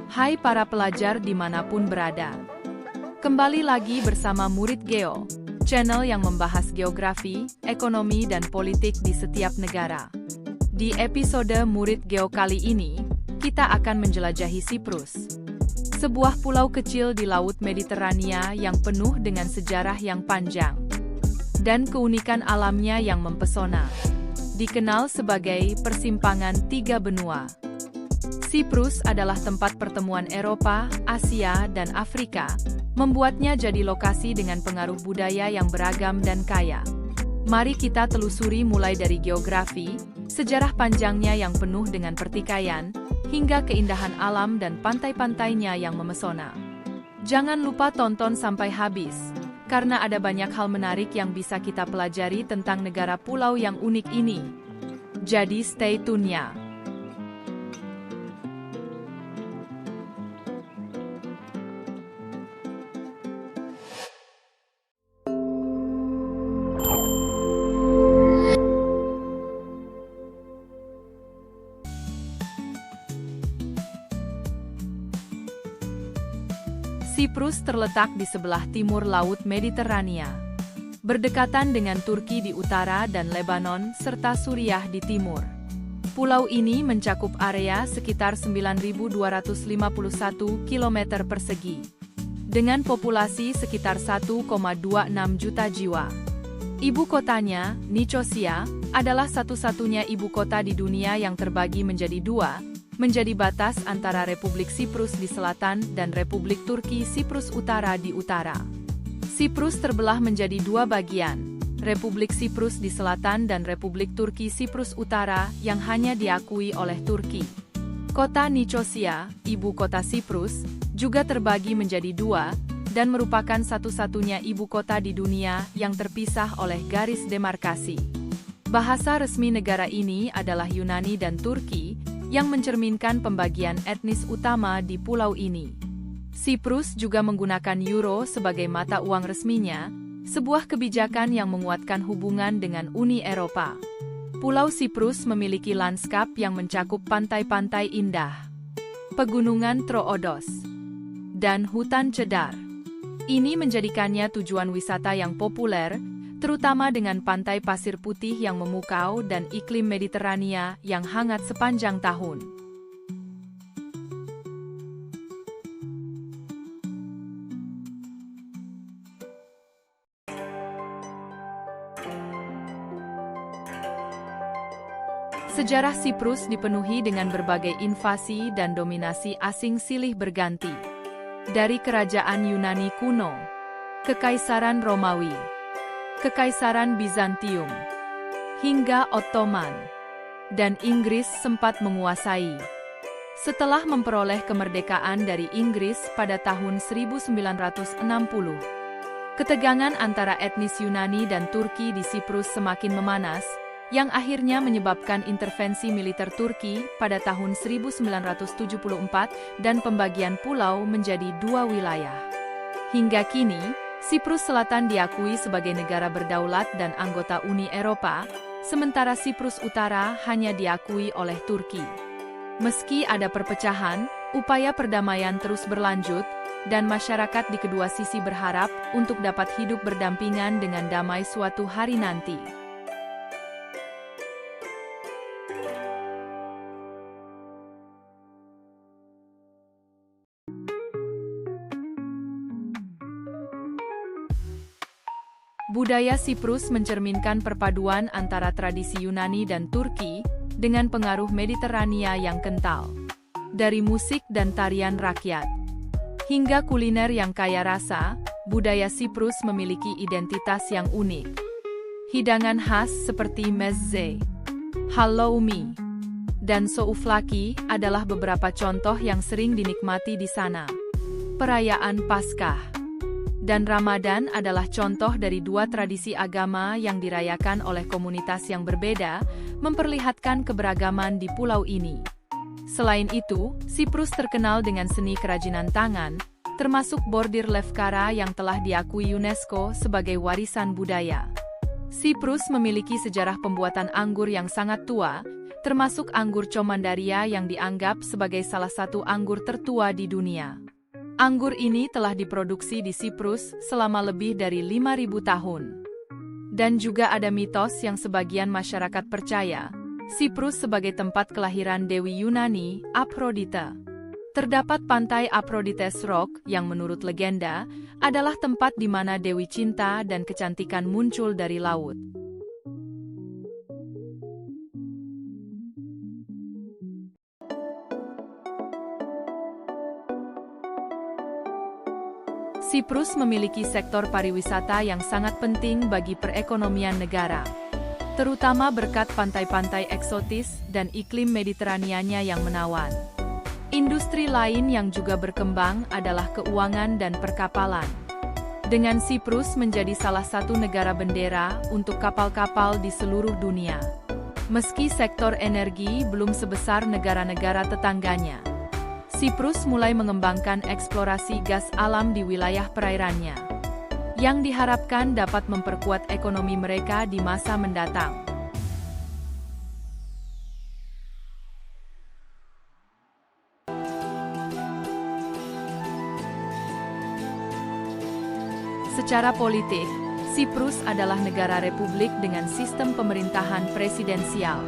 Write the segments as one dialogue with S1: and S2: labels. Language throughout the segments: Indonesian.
S1: Hai para pelajar dimanapun berada. Kembali lagi bersama Murid Geo, channel yang membahas geografi, ekonomi dan politik di setiap negara. Di episode Murid Geo kali ini, kita akan menjelajahi Siprus. Sebuah pulau kecil di Laut Mediterania yang penuh dengan sejarah yang panjang dan keunikan alamnya yang mempesona. Dikenal sebagai persimpangan tiga benua. Siprus adalah tempat pertemuan Eropa, Asia, dan Afrika, membuatnya jadi lokasi dengan pengaruh budaya yang beragam dan kaya. Mari kita telusuri mulai dari geografi, sejarah panjangnya yang penuh dengan pertikaian, hingga keindahan alam dan pantai-pantainya yang memesona. Jangan lupa tonton sampai habis, karena ada banyak hal menarik yang bisa kita pelajari tentang negara pulau yang unik ini. Jadi stay tune ya. Siprus terletak di sebelah timur Laut Mediterania, berdekatan dengan Turki di utara dan Lebanon serta Suriah di timur. Pulau ini mencakup area sekitar 9.251 km persegi, dengan populasi sekitar 1,26 juta jiwa. Ibu kotanya, Nicosia, adalah satu-satunya ibu kota di dunia yang terbagi menjadi dua, menjadi batas antara Republik Siprus di selatan dan Republik Turki Siprus Utara di utara. Siprus terbelah menjadi dua bagian, Republik Siprus di selatan dan Republik Turki Siprus Utara yang hanya diakui oleh Turki. Kota Nicosia, ibu kota Siprus, juga terbagi menjadi dua, dan merupakan satu-satunya ibu kota di dunia yang terpisah oleh garis demarkasi. Bahasa resmi negara ini adalah Yunani dan Turki, yang mencerminkan pembagian etnis utama di pulau ini. Siprus juga menggunakan euro sebagai mata uang resminya, sebuah kebijakan yang menguatkan hubungan dengan Uni Eropa. Pulau Siprus memiliki lanskap yang mencakup pantai-pantai indah, pegunungan Troodos, dan hutan cedar. Ini menjadikannya tujuan wisata yang populer, terutama dengan pantai pasir putih yang memukau dan iklim Mediterania yang hangat sepanjang tahun. Sejarah Siprus dipenuhi dengan berbagai invasi dan dominasi asing silih berganti. Dari kerajaan Yunani kuno, Kekaisaran Romawi, Kekaisaran Bizantium, hingga Ottoman, dan Inggris sempat menguasai. Setelah memperoleh kemerdekaan dari Inggris pada tahun 1960, ketegangan antara etnis Yunani dan Turki di Siprus semakin memanas, yang akhirnya menyebabkan intervensi militer Turki pada tahun 1974 dan pembagian pulau menjadi dua wilayah. Hingga kini, Siprus Selatan diakui sebagai negara berdaulat dan anggota Uni Eropa, sementara Siprus Utara hanya diakui oleh Turki. Meski ada perpecahan, upaya perdamaian terus berlanjut, dan masyarakat di kedua sisi berharap untuk dapat hidup berdampingan dengan damai suatu hari nanti. Budaya Siprus mencerminkan perpaduan antara tradisi Yunani dan Turki, dengan pengaruh Mediterania yang kental. Dari musik dan tarian rakyat, hingga kuliner yang kaya rasa, budaya Siprus memiliki identitas yang unik. Hidangan khas seperti mezze, halloumi, dan souvlaki adalah beberapa contoh yang sering dinikmati di sana. Perayaan Paskah dan Ramadan adalah contoh dari dua tradisi agama yang dirayakan oleh komunitas yang berbeda, memperlihatkan keberagaman di pulau ini. Selain itu, Siprus terkenal dengan seni kerajinan tangan, termasuk bordir lefkara yang telah diakui UNESCO sebagai warisan budaya. Siprus memiliki sejarah pembuatan anggur yang sangat tua, termasuk anggur Commandaria yang dianggap sebagai salah satu anggur tertua di dunia. Anggur ini telah diproduksi di Siprus selama lebih dari 5.000 tahun. Dan juga ada mitos yang sebagian masyarakat percaya, Siprus sebagai tempat kelahiran Dewi Yunani, Aphrodite. Terdapat pantai Aphrodite's Rock yang menurut legenda adalah tempat di mana Dewi Cinta dan kecantikan muncul dari laut. Siprus memiliki sektor pariwisata yang sangat penting bagi perekonomian negara, terutama berkat pantai-pantai eksotis dan iklim Mediteranianya yang menawan. Industri lain yang juga berkembang adalah keuangan dan perkapalan. Dengan Siprus menjadi salah satu negara bendera untuk kapal-kapal di seluruh dunia. Meski sektor energi belum sebesar negara-negara tetangganya, Siprus mulai mengembangkan eksplorasi gas alam di wilayah perairannya, yang diharapkan dapat memperkuat ekonomi mereka di masa mendatang. Secara politik, Siprus adalah negara republik dengan sistem pemerintahan presidensial.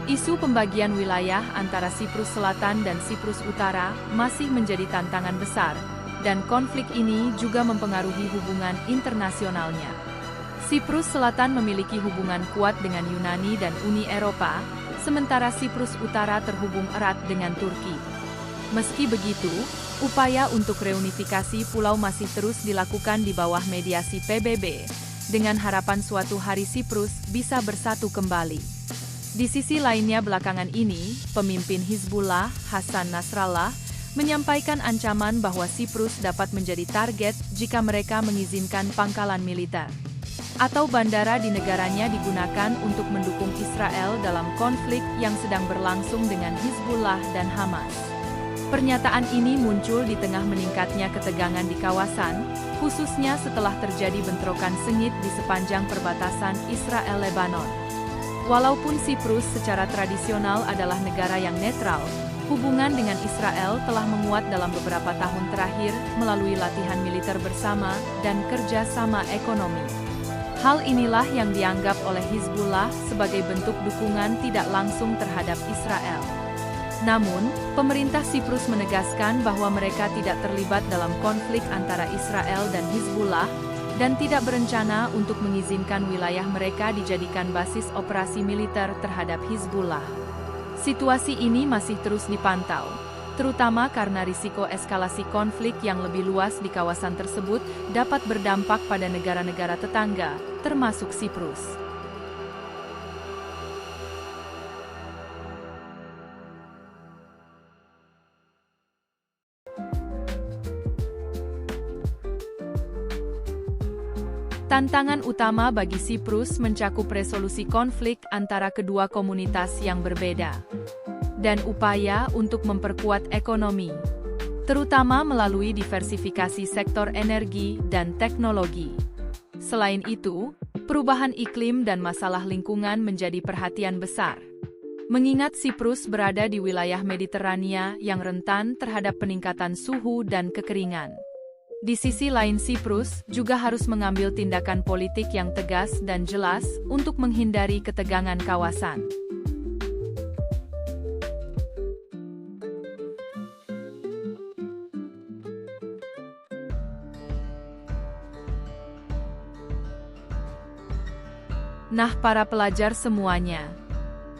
S1: Isu pembagian wilayah antara Siprus Selatan dan Siprus Utara masih menjadi tantangan besar, dan konflik ini juga mempengaruhi hubungan internasionalnya. Siprus Selatan memiliki hubungan kuat dengan Yunani dan Uni Eropa, sementara Siprus Utara terhubung erat dengan Turki. Meski begitu, upaya untuk reunifikasi pulau masih terus dilakukan di bawah mediasi PBB, dengan harapan suatu hari Siprus bisa bersatu kembali. Di sisi lainnya belakangan ini, pemimpin Hizbullah, Hasan Nasrallah, menyampaikan ancaman bahwa Siprus dapat menjadi target jika mereka mengizinkan pangkalan militer atau bandara di negaranya digunakan untuk mendukung Israel dalam konflik yang sedang berlangsung dengan Hizbullah dan Hamas. Pernyataan ini muncul di tengah meningkatnya ketegangan di kawasan, khususnya setelah terjadi bentrokan sengit di sepanjang perbatasan Israel-Lebanon. Walaupun Siprus secara tradisional adalah negara yang netral, hubungan dengan Israel telah menguat dalam beberapa tahun terakhir melalui latihan militer bersama dan kerjasama ekonomi. Hal inilah yang dianggap oleh Hizbullah sebagai bentuk dukungan tidak langsung terhadap Israel. Namun, pemerintah Siprus menegaskan bahwa mereka tidak terlibat dalam konflik antara Israel dan Hizbullah, dan tidak berencana untuk mengizinkan wilayah mereka dijadikan basis operasi militer terhadap Hizbullah. Situasi ini masih terus dipantau, terutama karena risiko eskalasi konflik yang lebih luas di kawasan tersebut dapat berdampak pada negara-negara tetangga, termasuk Siprus. Tantangan utama bagi Siprus mencakup resolusi konflik antara kedua komunitas yang berbeda, dan upaya untuk memperkuat ekonomi, terutama melalui diversifikasi sektor energi dan teknologi. Selain itu, perubahan iklim dan masalah lingkungan menjadi perhatian besar. Mengingat Siprus berada di wilayah Mediterania yang rentan terhadap peningkatan suhu dan kekeringan. Di sisi lain Siprus juga harus mengambil tindakan politik yang tegas dan jelas untuk menghindari ketegangan kawasan. Nah para pelajar semuanya,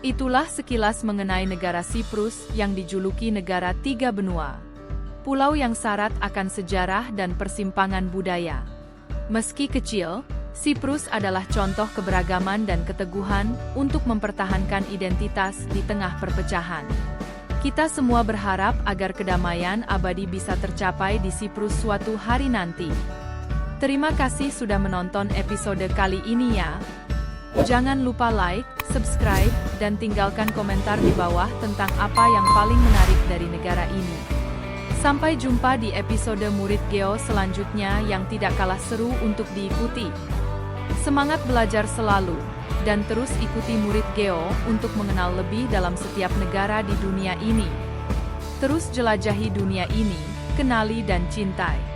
S1: itulah sekilas mengenai negara Siprus yang dijuluki negara tiga benua. Pulau yang syarat akan sejarah dan persimpangan budaya. Meski kecil, Siprus adalah contoh keberagaman dan keteguhan untuk mempertahankan identitas di tengah perpecahan. Kita semua berharap agar kedamaian abadi bisa tercapai di Siprus suatu hari nanti. Terima kasih sudah menonton episode kali ini ya. Jangan lupa like, subscribe, dan tinggalkan komentar di bawah tentang apa yang paling menarik dari negara ini. Sampai jumpa di episode Murid Geo selanjutnya yang tidak kalah seru untuk diikuti. Semangat belajar selalu! dan terus ikuti murid Geo untuk mengenal lebih dalam setiap negara di dunia ini. Terus jelajahi dunia ini, kenali dan cintai.